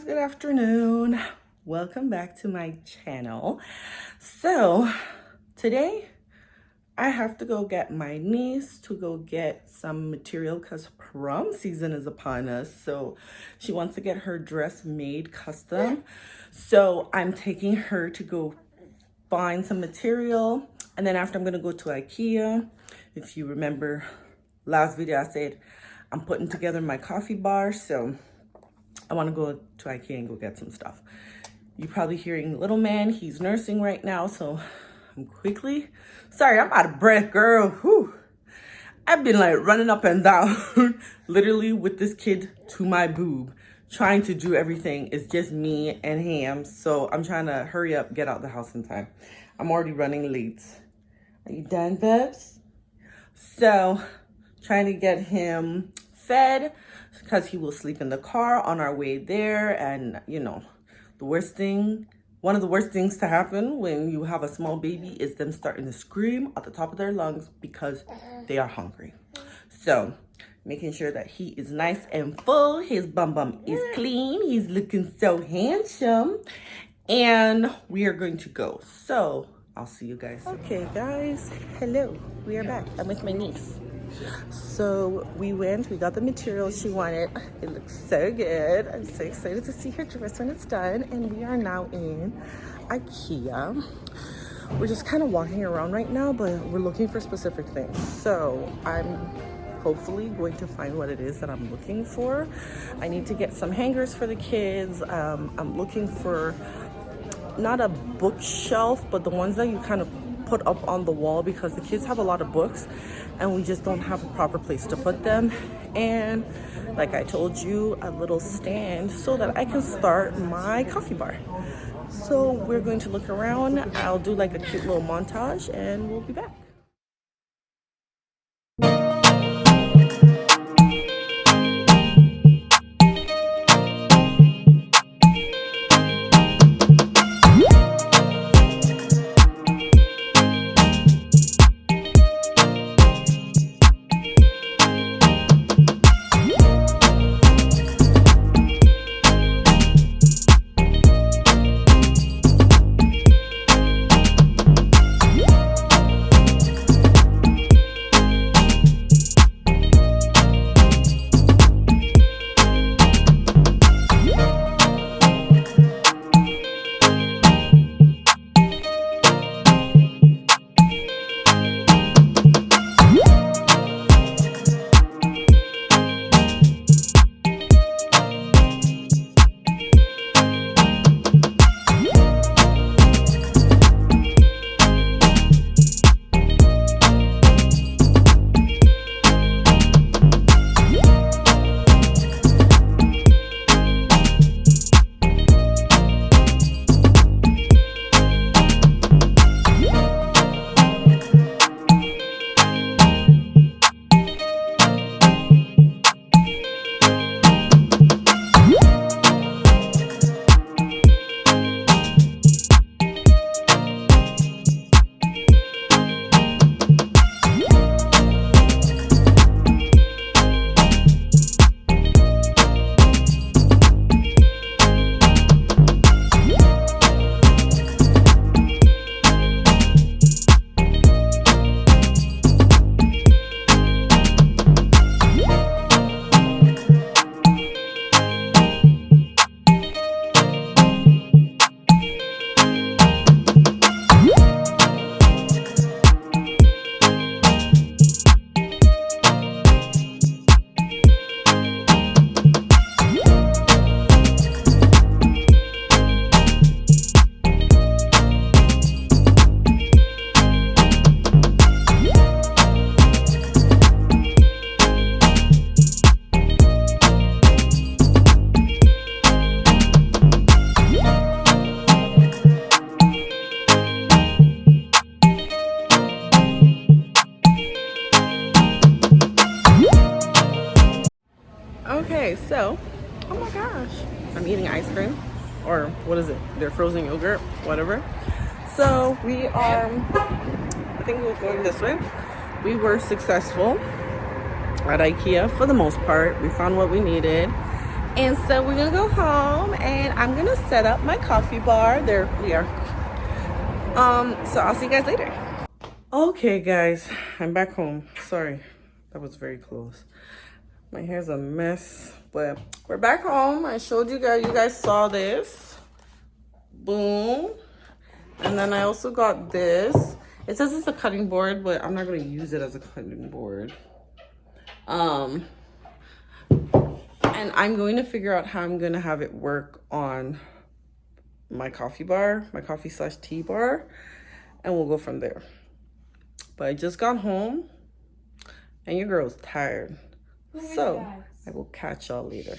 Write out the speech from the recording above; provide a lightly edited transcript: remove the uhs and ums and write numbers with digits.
good afternoon. Welcome back to my channel. So today I have to go get my niece to go get some material because prom season is upon us. So she wants to get her dress made custom. So I'm taking her to go find some material, and then after I'm gonna go to IKEA. If you remember last video, I said I'm putting together my coffee bar, so I want to go to IKEA and go get some stuff. You're probably hearing little man, he's nursing right now, so I'm sorry, I'm out of breath, girl. Whew. I've been like running up and down literally with this kid to my boob, trying to do everything. It's just me and him, so I'm trying to hurry up, get out the house in time. I'm already running late. Are you done, babes? So trying to get him fed because he will sleep in the car on our way there. And you know, one of the worst things to happen when you have a small baby is them starting to scream at the top of their lungs because they are hungry. So making sure that he is nice and full, his bum is clean, he's looking so handsome, and we are going to go. So I'll see you guys soon. Okay guys, hello, we are back. I'm with my niece. So we got the material she wanted. It looks so good. I'm so excited to see her dress when it's done. And we are now in IKEA. We're just kind of walking around right now, but we're looking for specific things. So I'm hopefully going to find what it is that I'm looking for. I need to get some hangers for the kids. I'm looking for not a bookshelf, but the ones that you kind of put up on the wall, because the kids have a lot of books and we just don't have a proper place to put them. And like I told you, a little stand so that I can start my coffee bar. So we're going to look around. I'll do like a cute little montage and we'll be back. Okay, so, oh my gosh, I'm eating ice cream, or what is it? They're frozen yogurt, whatever. So we are, I think we're going this way. We were successful at IKEA for the most part. We found what we needed. And so we're gonna go home and I'm gonna set up my coffee bar. There we are. So I'll see you guys later. Okay guys, I'm back home. Sorry, that was very close. My hair's a mess, but we're back home. I showed you guys saw this. Boom. And then I also got this. It says it's a cutting board, but I'm not gonna use it as a cutting board. And I'm going to figure out how I'm gonna have it work on my coffee bar, my coffee/tea bar, and we'll go from there. But I just got home and your girl's tired. So I will catch y'all later.